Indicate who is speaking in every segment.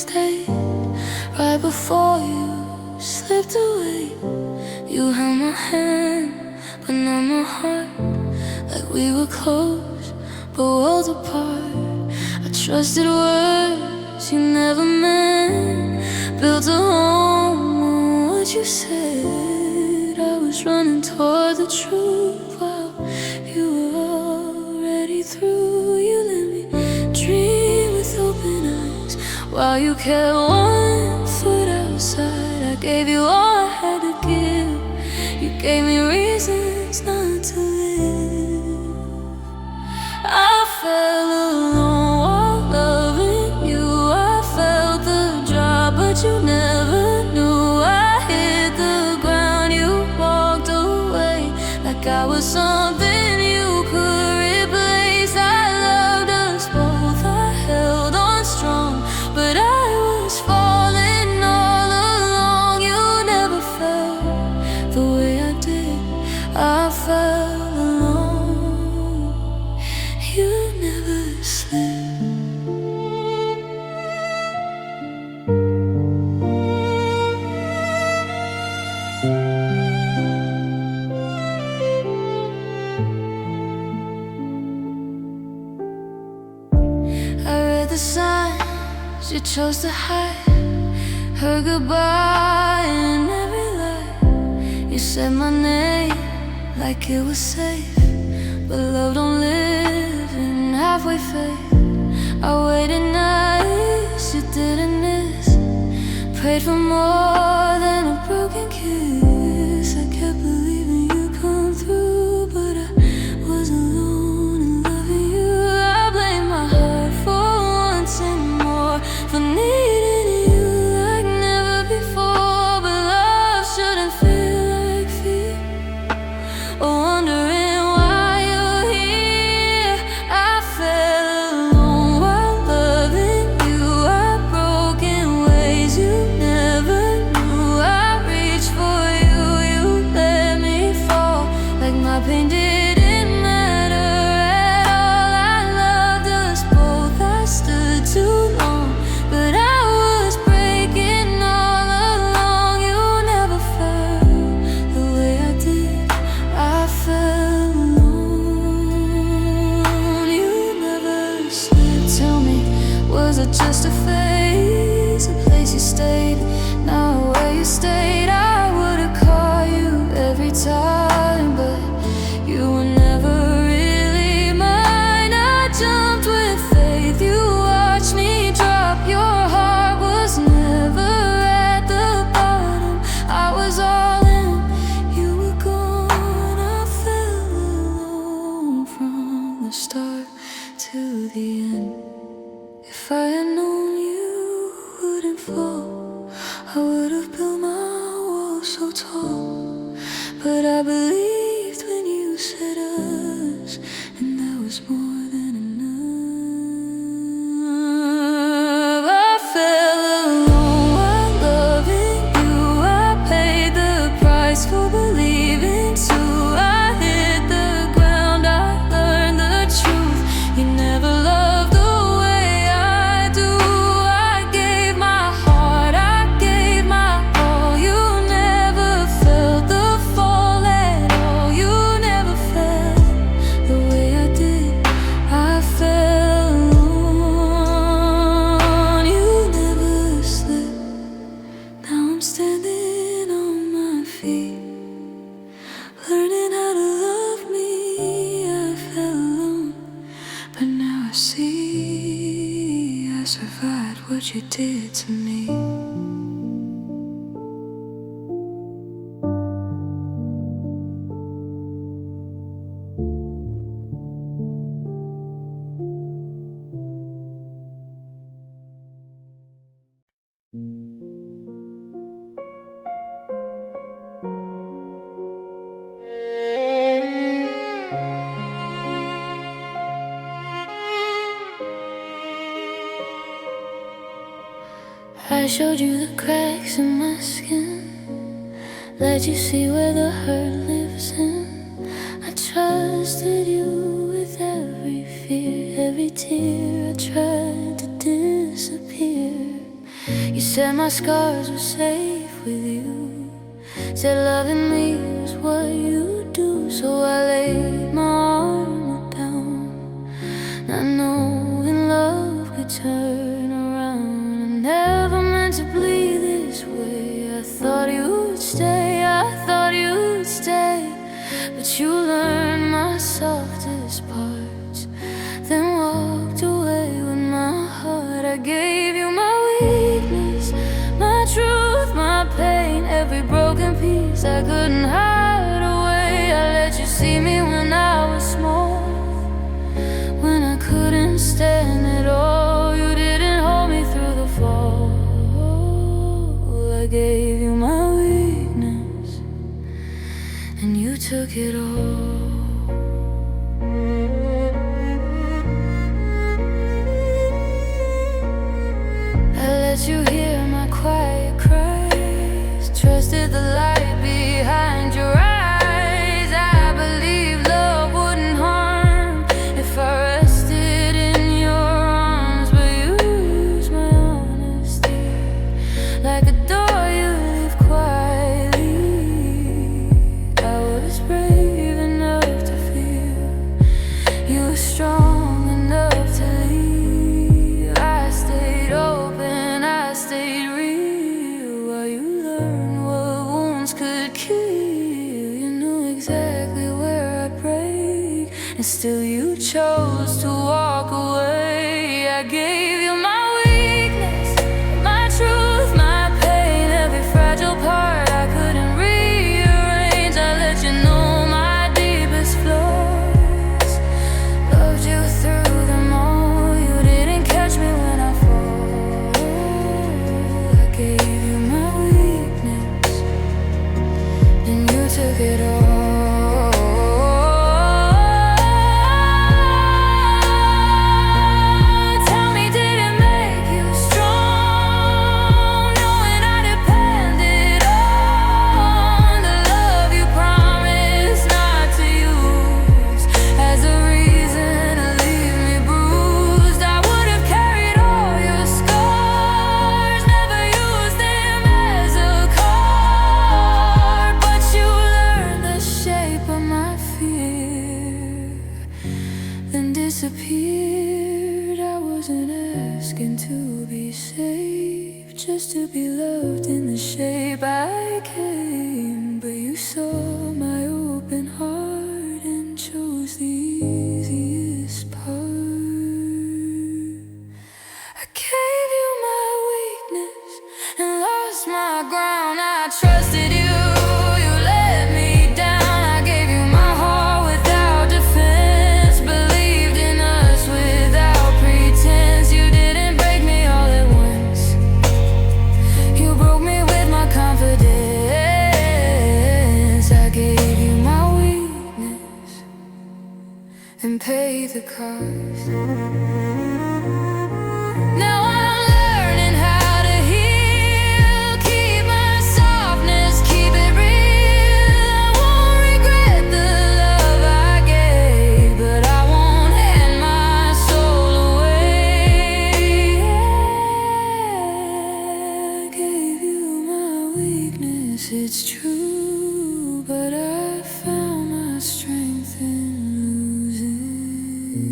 Speaker 1: stayed right before you slipped away. You held my hand, but not my heart, like we were close, but worlds apart. I trusted words you never meant, built a home on what you said. I was running toward the truth while you were already through. You let me dream with open eyes while you kept one foot outside. I gave you all I had to give. You gave me reasons not to live. I fell alone while loving you. I felt the drop, but you never knew. I hit the ground, you walked away like I was something you could replace. I loved us both, I held on strong, but I was falling all along. You never felt the way I did. I fell alone. You never slept. I read the signs you chose to hide, heard goodbye in every lie. You said my name like it was safe, but love don't live in halfway faith. I waited nights you didn't miss, prayed for more than a broken kiss. I kept believing you'd come through, but I was alone in loving you. I blame my heart for wanting more, for needing you like never before. But love shouldn't feel like fear, or wondering why you're here. I fell alone while loving you. I broke in ways you never knew. I reached for you, you let me fall, like my pain didn't matter at all. I loved us both, I stood too long, but I was breaking all along. You never felt the way I did. I fell alone. You never slept. Tell me, was it just a phase, a place you stayed, not where you stayed? I would've called you every time, but you were never really mine. I jumped with faith, you watched me drop. Your heart was never at the bottom. I was all in, you were gone. I fell alone from the start to the end. If I had known you wouldn't fall, I would've built my wall so tall. But I believed when you said us, and that was more than enough. I fell alone while loving you. I paid the price for believing too. I hit the ground, I learned the truth. You never loved the way I do. I gave my heart, I gave my all. You never felt the fall at all. You never felt the way I did. I fell alone. You never slept. Now I'm standing on my feet, learning how to love me. I fell alone, but now I see I survived what you did to me. I showed you the cracks in my skin, let you see where the hurt lives in. I trusted you with every fear, every tear. I tried to disappear. said my scars were safe with you, said loving me is what you do. So I laid my armor down, not knowing love could turn around. I never meant to bleed this way. I thought you would stay, I thought you would stay, but you learned my softest parts, then walked away with my heart. I gave you my weakness, my truth, my pain, every broken piece I couldn't hide away. I let you see me when I was small, when I couldn't stand it all. You didn't hold me through the fall. I gave you my weakness, and you took it all. Let you hear my quiet cries, trusted the light behind your eyes. I believed love wouldn't harm if I rested in your arms, but you used my honesty like a door you leave quietly. I was brave enough to feel, you were strong enough to leave. I stayed open, stayed real, while you learned what wounds could kill. You knew exactly where I'd break, and still you chose to walk away. I gave you my weakness, my truth, my pain, every fragile part I couldn't rearrange. I let you know my deepest flaws, loved you through them all. You didn't catch me when I fall. I gave you my weakness, and you took it all. Tell me, did it make you strong, knowing I depended on the love you promised not to use as a reason to leave me bruised? I would have carried all your scars, never used them as a card, but you learned the shape of my fear, then disappeared. I wasn't asking to be saved, just to be loved in the shape I came. But you saw my open heart and chose the easiest part. I gave you my weakness and lost my ground. I trusted you, you let me down. I gave you my heart without defense, believed in us without pretense. You didn't break me all at once, you broke me with my confidence. I gave you my weakness and paid the cost. Now I'm learning how to heal, keep my softness, keep it real. I won't regret the love I gave, but I won't hand my soul away. I gave you my weakness, it's true, but I found my strength in losing you.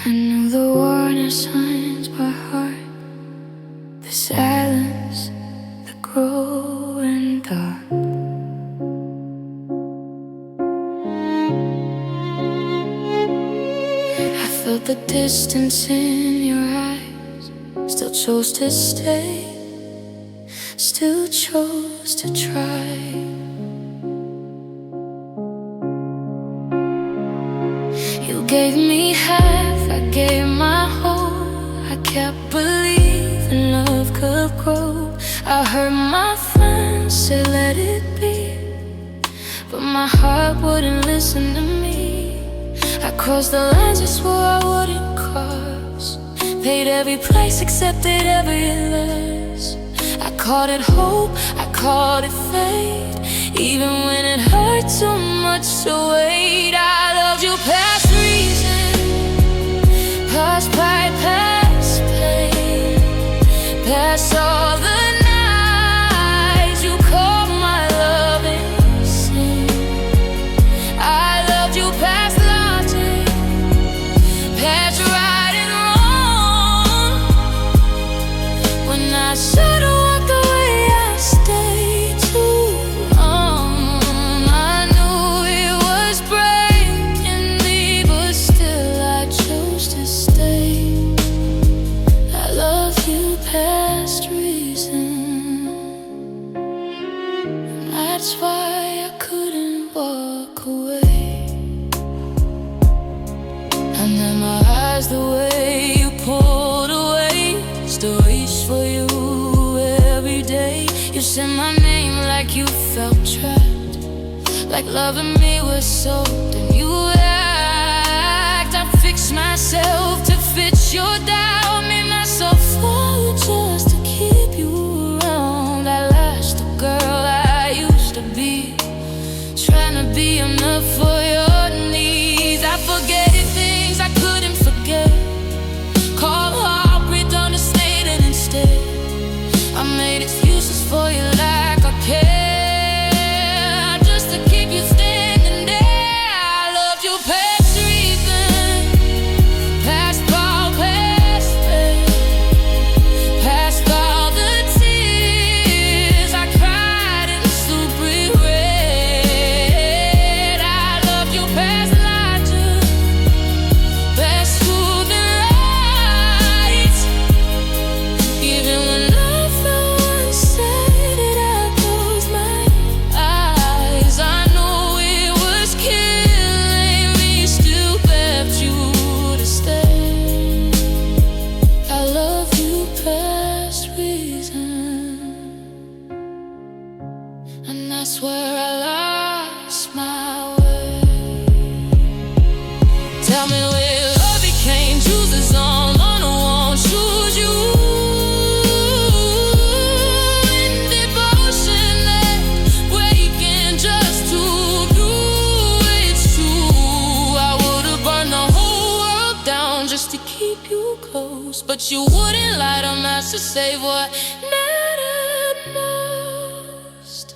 Speaker 1: I knew the warning signs by heart, the silence, the growing dark. I felt the distance in your eyes, still chose to stay, still chose to try. You gave me half, I gave my whole. I kept believing love could grow. I heard my friends say let it be, but my heart wouldn't listen to me. I crossed the lines I swore I wouldn't cross, Paid every price, accepted every loss. I called it hope, I called it fate, even when it hurt so much to wait. I loved you past reason, past pride, past pain, past all the nights you called my love insane. I loved you past logic, past right and wrong. When I should've walked away, I stayed too long. I knew it was breaking me, but still I chose to stay. I love you past reason, and that's why I couldn't walk away. And then my eyes, the way you pulled away, still reach for you every day. You said my name like you felt trapped, like loving me was sold. And you act, I fixed myself to fit your doubt, made myself fall just to keep you around. I lashed the girl I used to be, trying to be enough for your needs. I forget things I couldn't forget, call heartbreak understated instead. I made excuses for you like I care, just to keep you standing there. I loved you past reason, past all, past pain, past all the tears I cried in soup red. I loved you past logic, past truth and right, even when I felt unsaid, I closed my eyes. I knew it was killing me, still left you to stay. I love you past reason, and that's where I lost my way. Tell me where love became chooses on who won't choose you, in devotion that waking just to do. It's true, I would've burned the whole world down just to keep you close, but you wouldn't light a match to save what mattered most.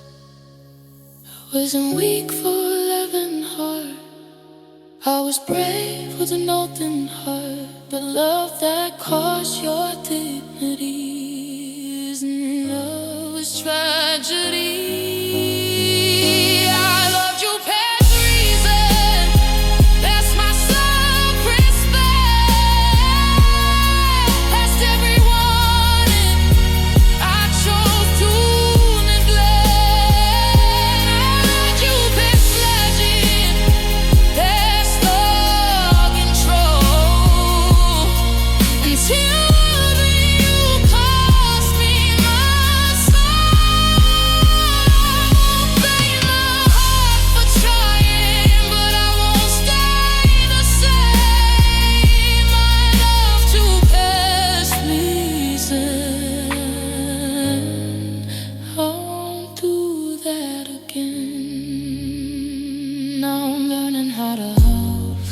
Speaker 1: I wasn't weak for a loving heart, I was brave with an open heart, but love that cost your dignity isn't love, it's tragedy. I loved you past reason, past my self-respect, past everyone, and I chose to neglect. I loved you past legend, past all control, until you cost me my soul. Break my heart for trying, but I won't stay the same. My love to past reason, I won't do that again. Now I'm learning how to love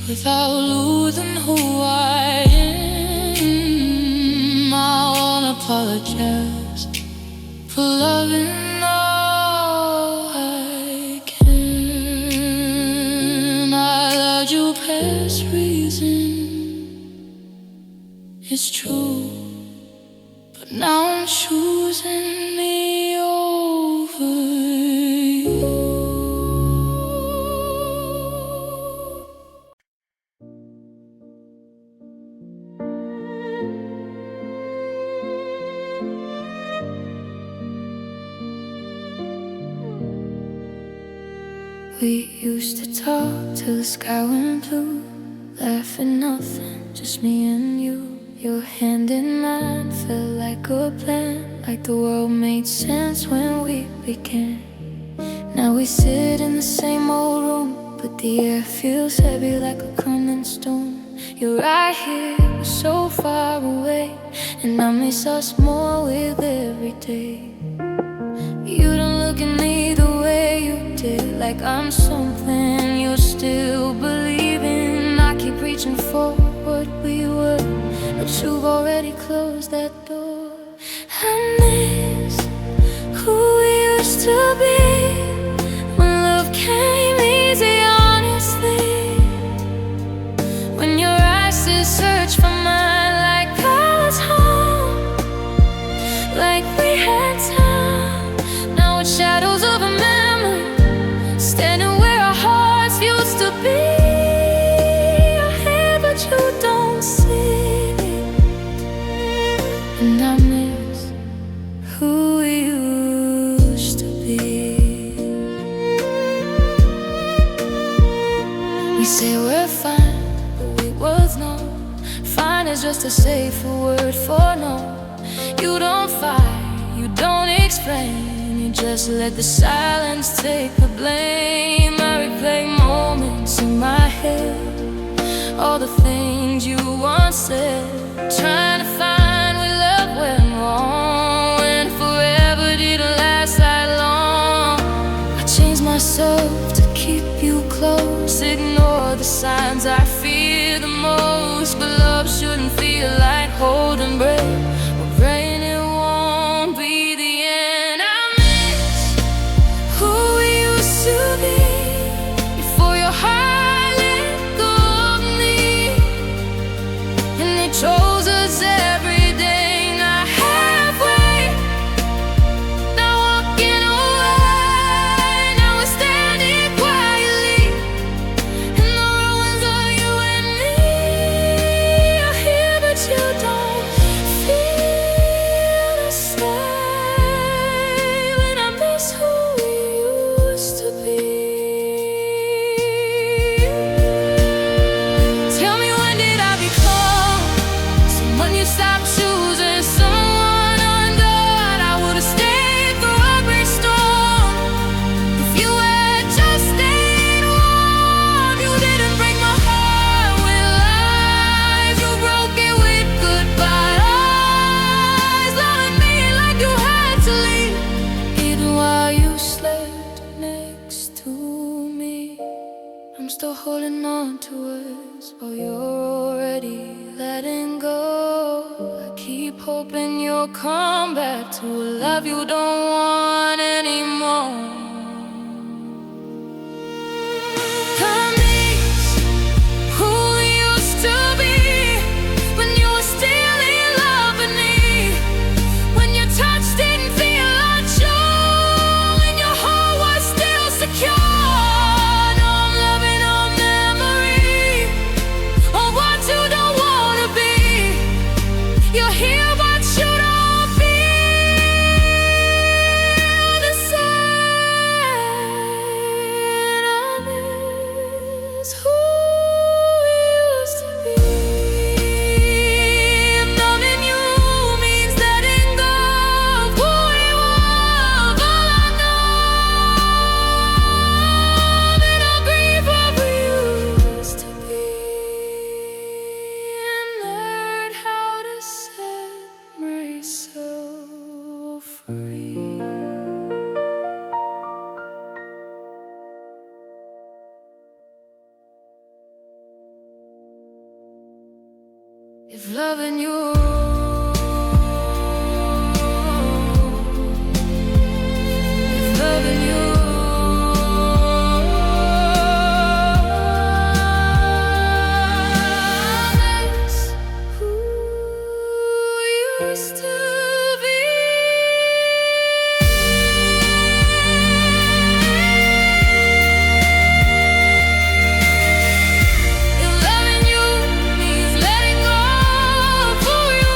Speaker 1: without losing who I am. I won't apologize for loving all I can. I loved you past reason, it's true, but now I'm choosing me over you. We used to talk till the sky went blue, laughing nothing, just me and you. Your hand in mine felt like a plan, like the world made sense when we began. Now we sit in the same old room, but the air feels heavy like a crumbling stone. You're right here, we're so far away, and I miss us more with every day. You don't look at me the way you did, like I'm something you still believe in. I keep reaching for what we were, but you've already closed that door. I miss who we used to be, when love came easy, honestly. When your eyes still search for mine, like I was home, like we had time. Now it's shadows of a memory, standing where our hearts used to be. You're here but you don't see me, and I miss who we used to be. We say we're fine, but we both know fine is just a safer word for no. You don't fight, you don't explain, you just let the silence take the blame. I replay moments in my head, all the things you once said, trying to find where love went wrong, and forever didn't last that long. I changed myself to keep you close, ignore the signs I fear the most. But love shouldn't feel like holding breath, we're praying it won't be the end. I miss who we used to be, before your heart let go of me, and they chose us every day, not halfway. Now walking away, now we're standing quietly in the ruins of you and me. You're here but you don't feel the same, and I miss who we used to be. Tell me, when did I become someone you stopped choosing, someone undone? I would've stayed through every storm if you had just stayed warm. You didn't break my heart with lies, you broke it with goodbye eyes, loving me like you had to leave, even while you slept next to me. I'm still holding on to us while you're already letting go. I keep hoping you'll come back to a love you don't want anymore. I miss who we used to be, when you were still in love with me, when your touch didn't feel unsure, when your heart was still secure. Now I'm loving on memory of what you don't wanna be. You're here but you don't feel the same. I miss who we used to be. And loving you means letting go of who we were. All I know, and I grieve what we used to be, and learn how to set myself free. If loving you, if loving you, I miss who used to be. If loving you means letting go of who you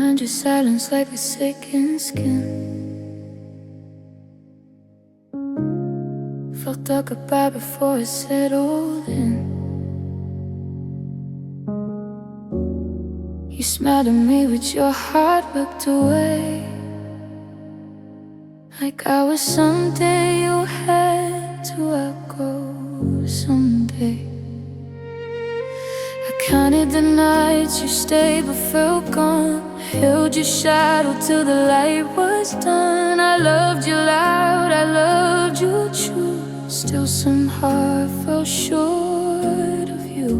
Speaker 1: behind your silence like a second skin. Felt a goodbye before it settled in. You smiled at me with your heart whipped away, like I was something you had to outgrow someday. I counted the nights you stayed but felt gone, held your shadow till the light was done. I loved you loud, I loved you true, still somehow I fell short of you.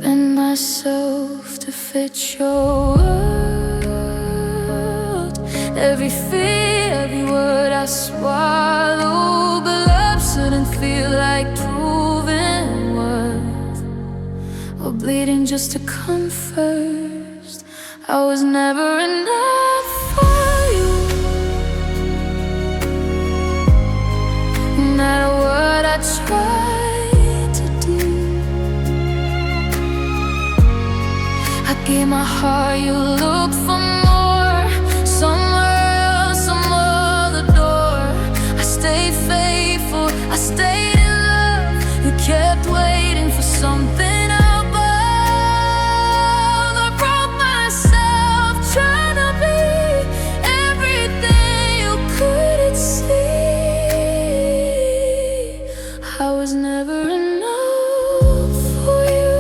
Speaker 1: Bend myself to fit your world, every fear, every word I swallow, but love shouldn't feel like proving worth, or bleeding just to come first. I was never enough for you, no matter what I tried to do. I gave my heart, you looked for more, somewhere else, some other door. I stayed faithful, I stayed in love. You kept waiting for something above. I broke myself trying to be everything you couldn't see. I was never enough for you.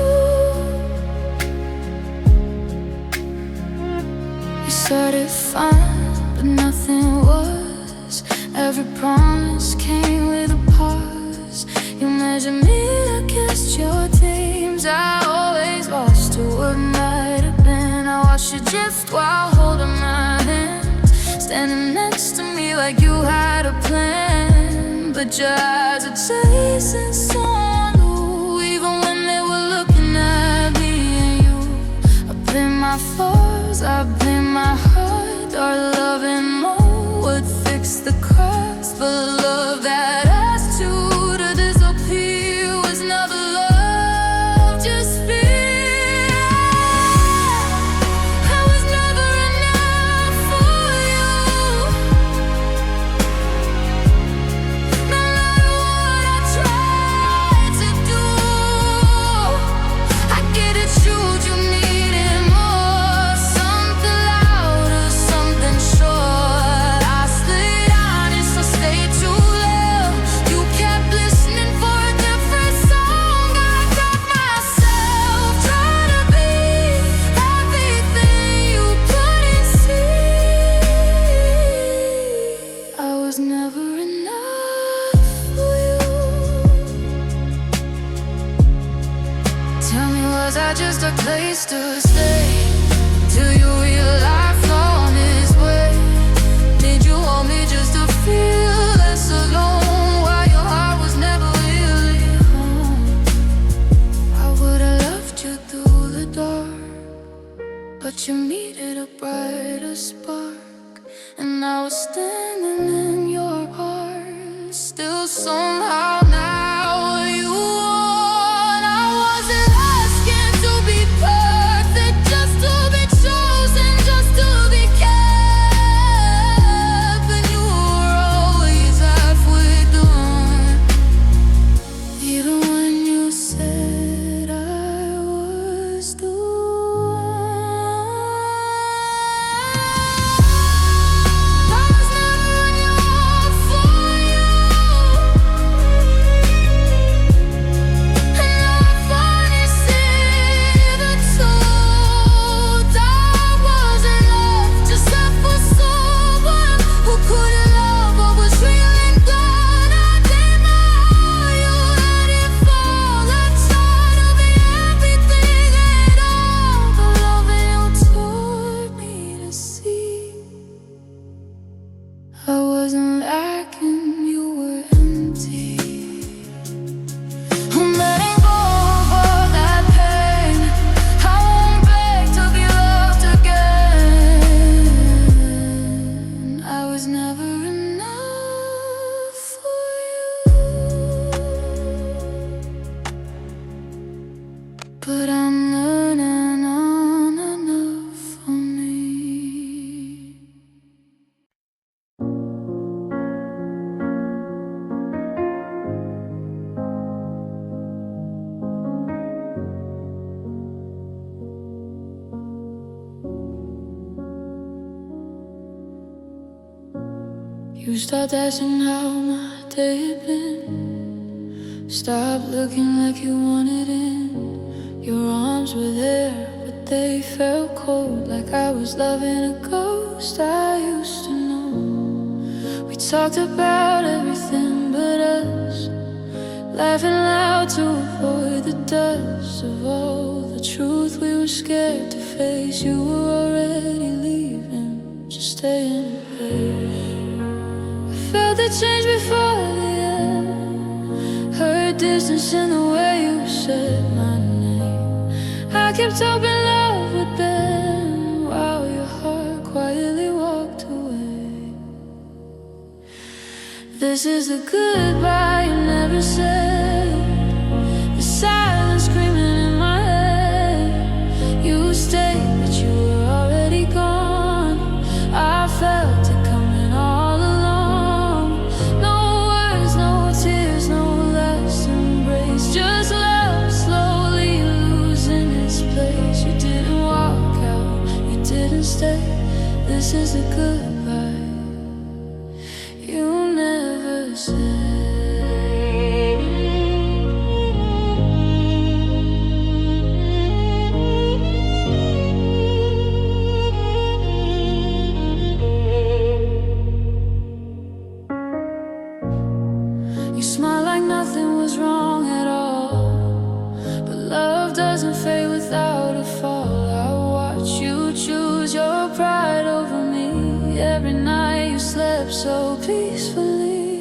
Speaker 1: You started fine, but nothing was. Every promise came with a pause. You measured me against your dreams. I always lost to what might have been. I watched you drift while holding my hand, standing next to me like you had a plan. But your eyes are chasing someone new, even when they were looking at me and you. I blame my flaws, I blame my heart. Our love and more would fix the cracks, but love that asked you to disappear was never love, just fear. I was never enough for you, no matter what I tried to do. I get it, you needed more, something louder, something short. I stayed honest, I stayed too low. You kept listening for a different song. I got myself trying to be everything you couldn't see. I was never enough for you. Tell me, was I just a place to stay till you realized on his way? Did you want me just to feel less alone while your heart was never really home? I would've loved you through the dark, but you needed a brighter spark, and I was standing in your heart, still somehow now you won. I wasn't asking to be perfect, just to be chosen, just to be kept, and you were always halfway done, even when you said I was the one. I was never enough for you. You stopped asking how my day had been. Stopped looking like you wanted in. Your arms were there, but they felt cold, like I was loving a ghost I used to know. We talked about everything but us, laughing loud to avoid the dust of all the truth we were scared to face. You were already leaving, just staying in place. I felt the change before the end, heard distance in the way you said my name. I kept hoping love would bend, while your heart quietly walked away. This is the goodbye you never said, the silence screaming in my head. You stayed, but you were already gone. I felt it coming all along. No words, no tears, no last embrace, just love slowly losing its place. You didn't walk out, you didn't stay. This is the goodbye you never said. You smiled like nothing was wrong at all, but love doesn't fade without a fall. I watch you choose your pride over me. Every night you slept so peacefully.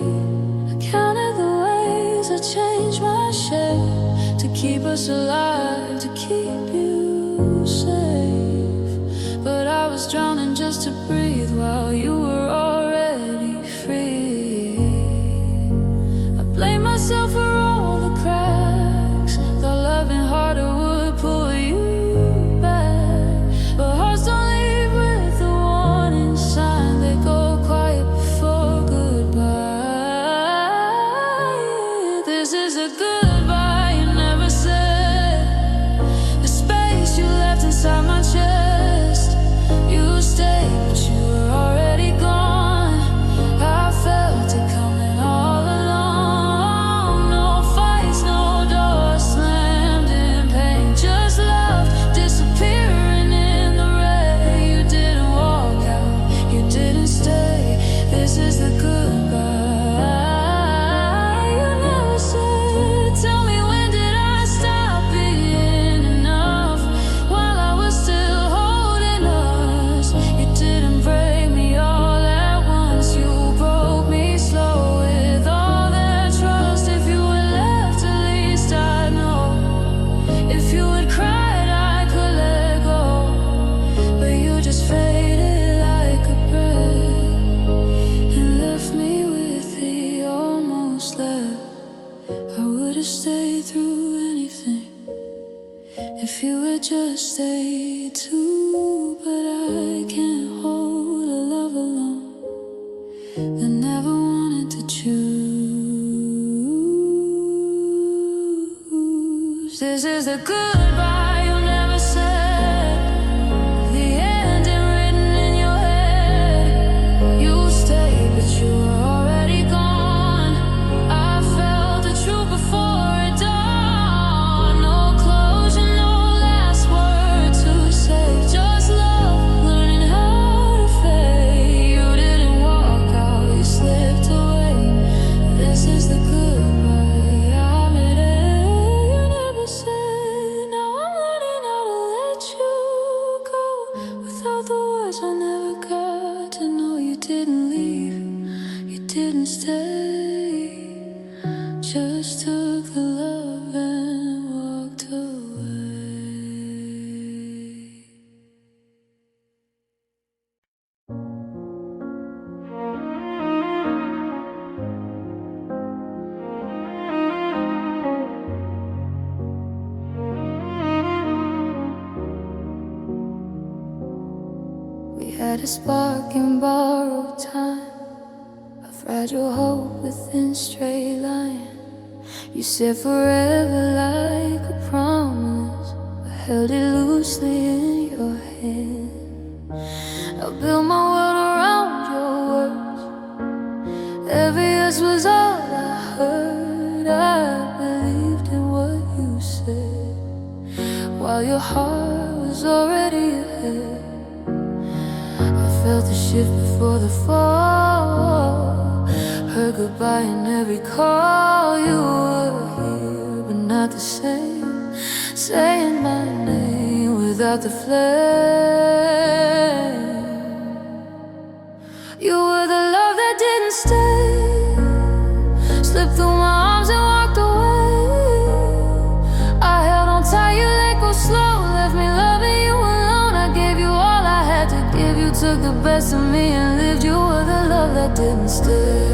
Speaker 1: I counted the ways I changed my shape to keep us alive, to keep you safe. But I was drowning just to breathe while you were already free. I blame myself for all the cracks, thought loving harder would pull you back. But hearts don't leave with a warning sign, they go quiet before goodbye. This is a goodbye you never said, the space you left inside my chest. You stayed, but you were already gone. I felt it coming all along. No fights, no doors slammed in pain, just love disappearing in the rain. You didn't walk out, you didn't stay. This is the goodbye you never said. Tell me, when did I stop being enough, while I was still holding us? You didn't break me all at once, you broke me slow with all that trust. If you had left, at least I'd know. If you had cried, I could let go. But you just faded like a breath and left me with the almost left. I would have stayed through anything if you had just stayed too. But I can't hold a love alone that never wanted to choose. This is the goodbye you never said, the ending written in your head. You stayed, but you were already gone. I felt the truth before it dawned. No closure, no last word to say, just love learning how to fade. You didn't walk out, you slipped away. This is the goodbye I made it you never said. Now I'm learning how to let you go without the words I never got to know. You didn't leave, you didn't stay, just took the love and walked away. We had a spark in borrowed time, a fragile hope within straight line. You said forever like a promise, I held it loosely in your hand. I built my world around your words, Every yes was all I heard. I believed in what you said, while your heart was already ahead. I felt the shift before the fall, heard goodbye in every call. You were here, but not the same, saying my name without the flame. You were the love that didn't stay, slipped through my arms and walked away. I held on tight, you let go slow, left me loving you alone. I gave you all I had to give, you took the best of me and lived. You were the love that didn't stay,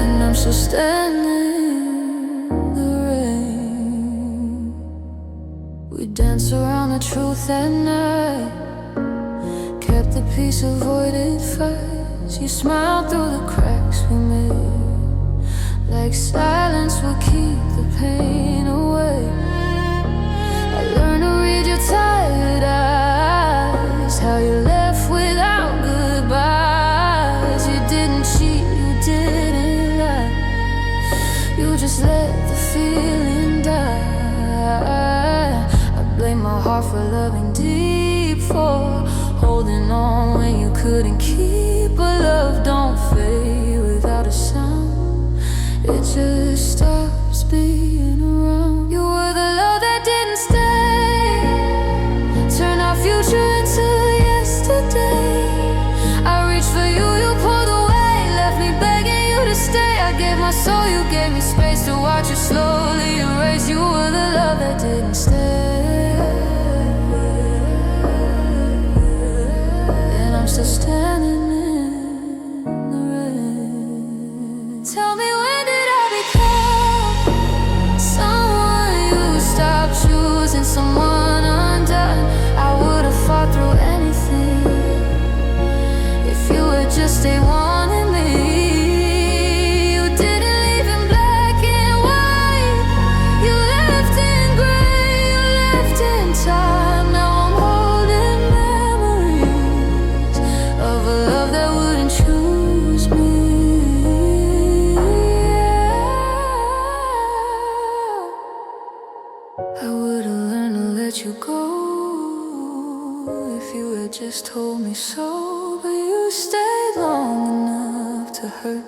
Speaker 1: and I'm still standing in the rain. We danced around the truth at night, kept the peace, avoided fights. You smiled through the cracks we made, like silence will keep the pain away. I learned to read your tired eyes, how you left without goodbyes. You didn't cheat, you didn't lie, you just let the feeling die. I blame my heart for loving deep, for holding on when you couldn't keep. But love don't fade without a sound, it just stops being around. You were the love that didn't stay, turned our future into yesterday. I reached for you, you pulled away, left me begging you to stay. I gave my soul, you gave me space to watch you slowly erase. You were the love that didn't stay, and I'm still standing in the rain. Tell me, when did I become someone you stopped choosing, someone undone? I would've fought through anything if you had just stayed wanting me. You didn't leave in black and white, you left in gray, you left in time. Now I'm holding memories of a love that wouldn't choose me. I would've learned to let you go if you had just told me so. But you stayed long enough to hurt,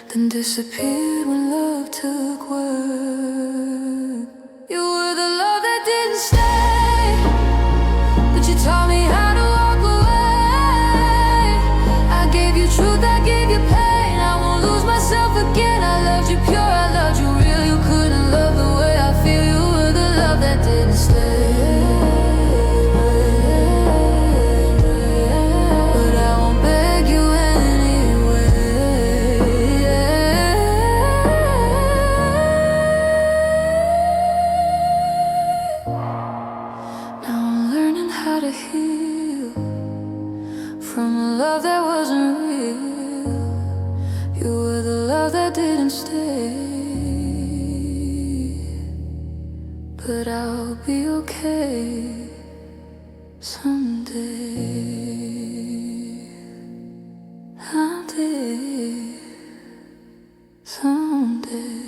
Speaker 1: then disappeared when love took word. You were the love that didn't stay, but you taught me how to walk away. I gave you truth, I gave you pain, I won't lose myself again. I loved you pure, I loved you real, you couldn't love the way I feel. You were the love that didn't stay, but I won't beg you anyway. Now I'm learning how to heal from a love that wasn't real. You were the love that didn't stay, but I'll be okay someday. Someday.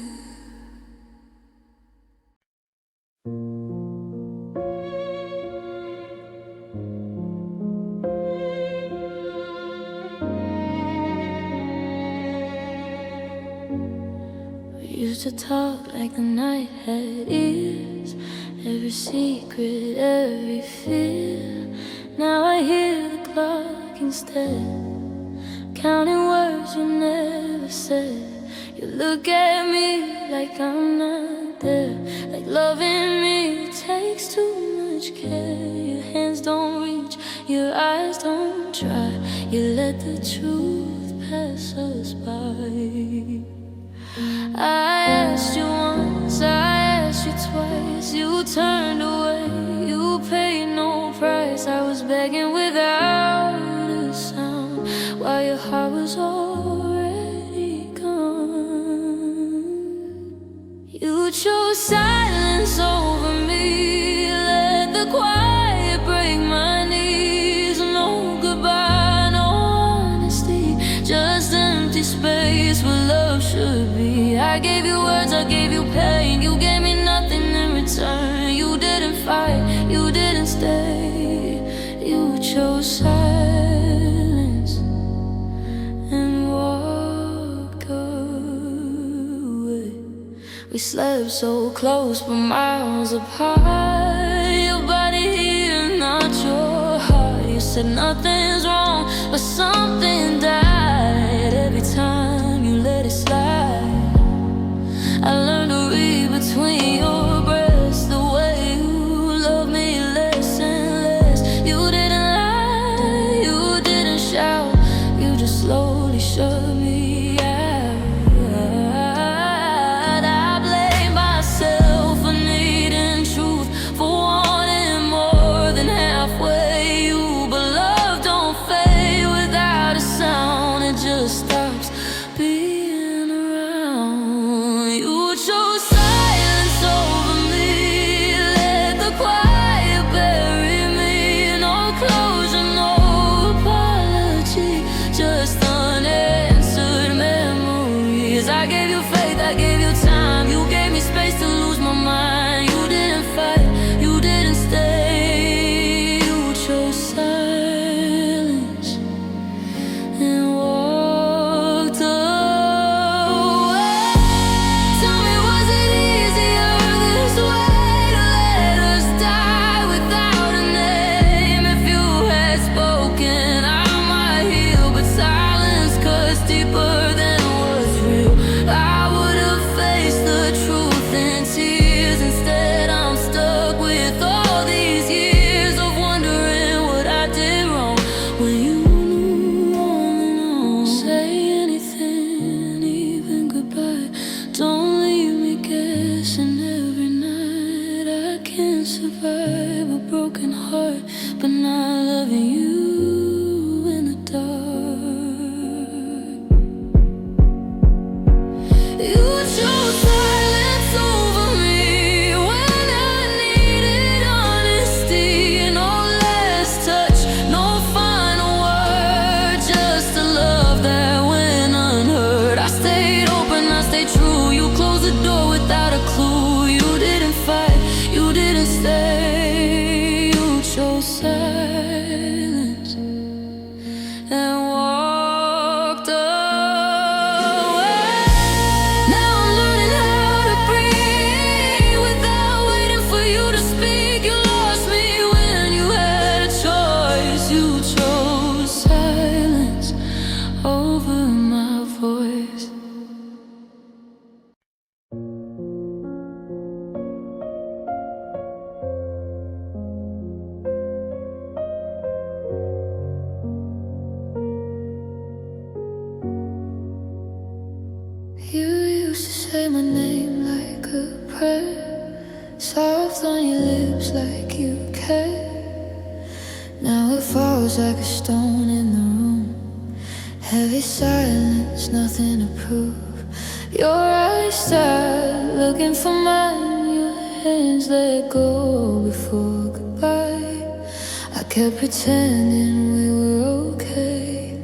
Speaker 1: We used to talk like the night had ears, every secret, every fear. Now I hear the clock instead, counting words you never said. You look at me like I'm not there, like loving me takes too much care. Your hands don't reach, your eyes don't try, you let the truth pass us by. I asked you once, I asked you twice, you turned away, you paid no price. I was begging without a sound, while your heart was already gone. You chose silence over me, let the quiet break my knees. No goodbye. it's what love should be. I gave you words, I gave you pain. You gave me nothing in return. You didn't fight, you didn't stay. You chose silence and walked away. We slept so close but miles apart. Your body here, not your heart. You said nothing's wrong, but something died every time you let it slide. I learned to read between your breaths, the way you love me less and less. You didn't lie, you didn't shout, you just slowly shut me out. I blame myself for needing truth, for wanting more than halfway you. But love don't fade without a sound, it just stops being around. You chose silence over me, let the quiet bury me. No closure, no apology, just unanswered memories. I gave you faith, I gave you time, you gave me space to lose my mind. You didn't fight, you didn't stay. You chose silence and walked away. Tell me, was it easier this way, to let us die without a name? If you had spoken, I might heal, but silence cuts deeper than what's real. I would have faced the truth in tears. Instead, I'm stuck with all these years of wondering what I did wrong when you knew all along. Say anything, even goodbye. Don't leave me guessing every night. I can't survive a broken heart, but not loving you in the dark. You chose silence over me when I needed honesty. No last touch, no final word, just a love that went unheard. I stayed open, I stayed true. You closed the door without a clue. You didn't fight, you didn't stay. You chose silence and walked away. Now I'm learning how to breathe without waiting for you to speak. You lost me when you had a choice. You chose silence over my voice. You used to say my name like a prayer, soft on your lips like you care. Now it falls like a stone in the room, heavy silence, nothing to prove. Your eyes start looking for mine, your hands let go before goodbye. I kept pretending we were okay,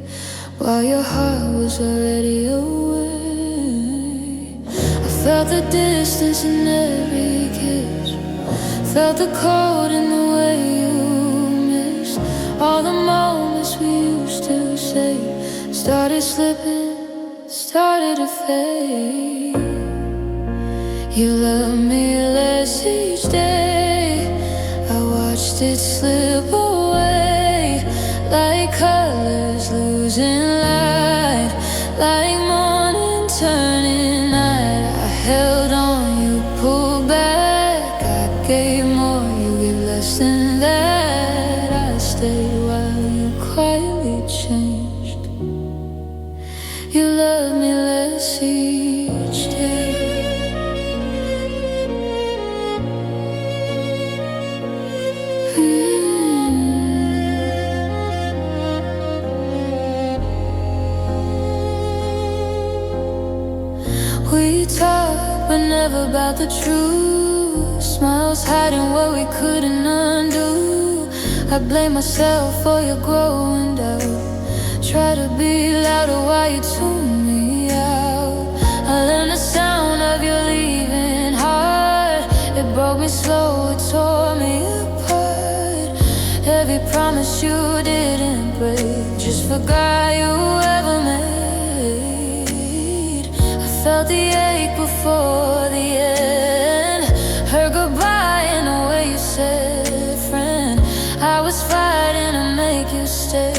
Speaker 1: while your heart was already away. I felt the distance in every kiss, felt the cold in the way you missed. All the moments we used to say started slipping, started to fade. You loved me less each day, I watched it slip away, like colors losing light, like morning turning night. I held on, you pulled back, I gave more, you gave less than that. I stayed while you quietly changed. You loved me less each day. We talk, but never about the truth. Smiles hiding what we couldn't undo. I blame myself for your growing doubt. Try to be louder while you tune me out. me slow, it tore me apart. Every promise you didn't break, just forgot you ever made. I felt the ache before the end, heard goodbye in the way you said, friend. I was fighting to make you stay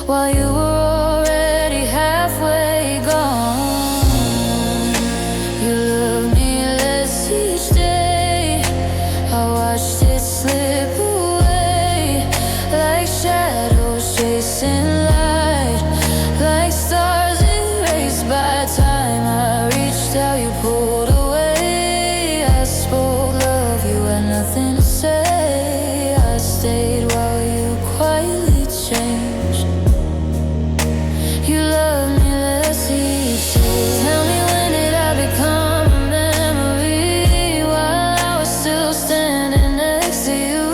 Speaker 1: while you were already halfway gone. You loved me less each day, I watched it slip away, like shadows chasing light, like stars erased by time. I reached out, you pulled away. I spoke love, you had nothing to say. I stayed while you quietly changed. You love me less each day. Tell me, when did I become a memory? While I was still standing next to you,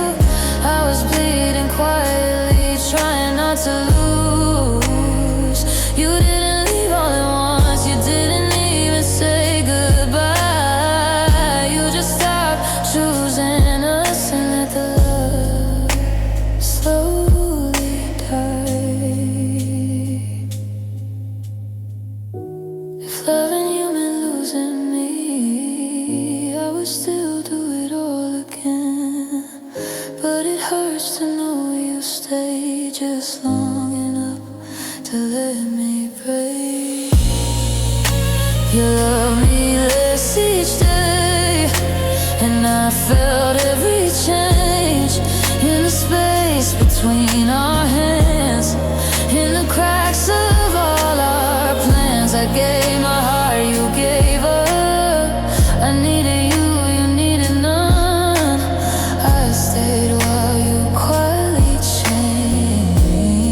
Speaker 1: I was bleeding quietly, trying not to lose. You didn't leave all at once, you didn't even say goodbye. You just stopped choosing us and let the love slowly die. If loving you meant losing me, I would still do it all again. But it hurts to know you stayed just long enough to let me break. You love me less each day, and I felt every change in the space between our hands, in the cracks of all our plans. I gave my heart, you gave up. I needed you, you needed none. I stayed while you quietly changed.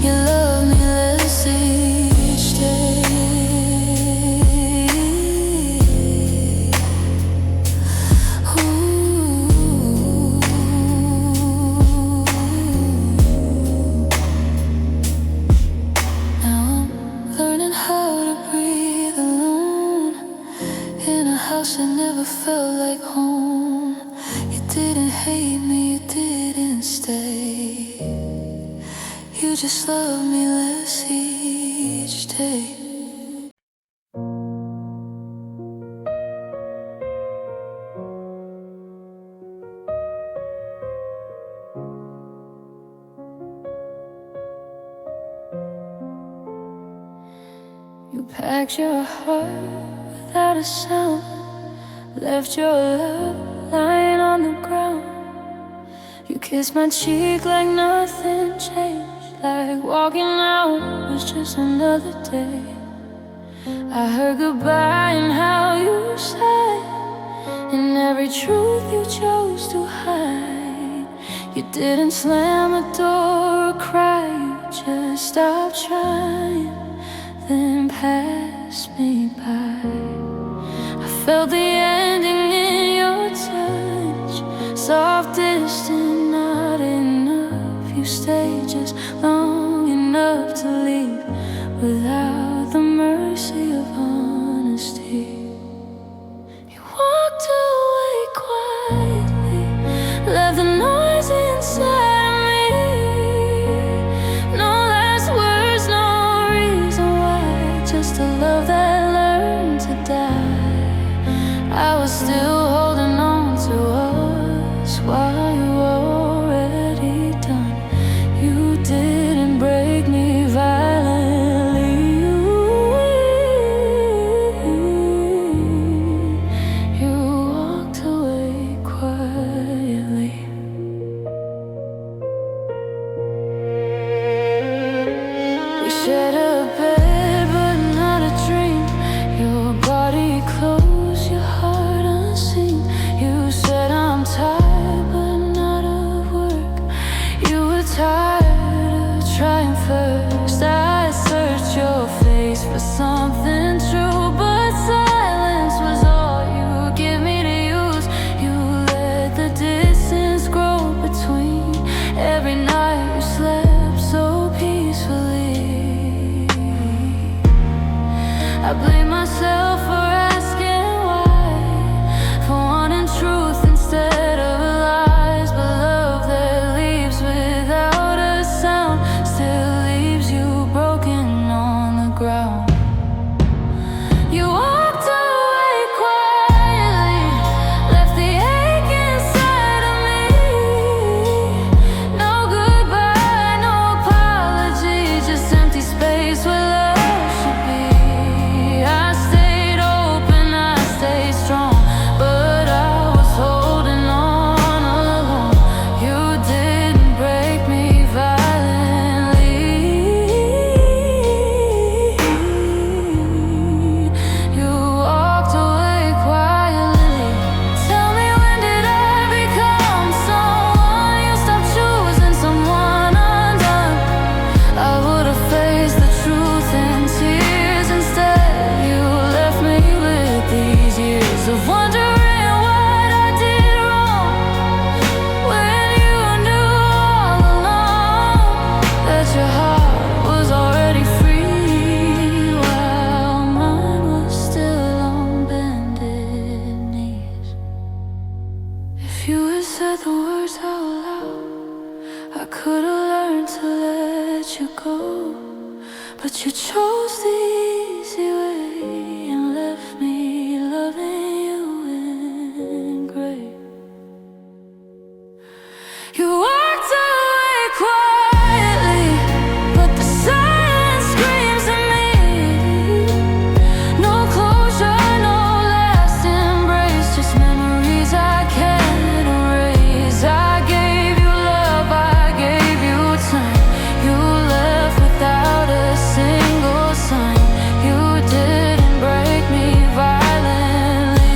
Speaker 1: You love me less each day. Ooh. Now I'm learning how to breathe alone, in a house that never felt like home. You didn't hate me, you didn't stay. You just love me less each day. You packed your heart without a sound, left your love lying on the ground. You kissed my cheek like nothing changed, like walking out was just another day. I heard goodbye in how you said, in every truth you chose to hide. You didn't slam a door or cry, you just stopped trying, then passed me by. I felt the ending in your touch, soft, distant, not enough. You stayed just long enough to leave without the mercy of honesty. You walked away quietly, left the noise inside of me. No last words, no reason why, just a love that learned to die. said the words out loud. I could've learned to let you go, but you chose the easy way and left me loving you in gray. You walked away quietly, but the silence screams at me. No closure, no last embrace, just memories I can't erase. I gave you love, I gave you time. You left without a single sign. You didn't break me violently.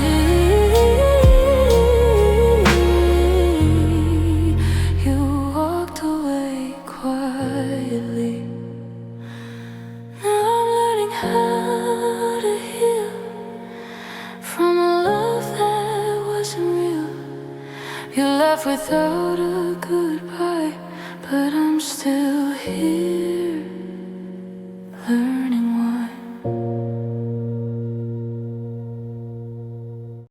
Speaker 1: You walked away quietly. Now I'm learning how to heal from a love that wasn't real. You left without a goodbye, but I'm still here.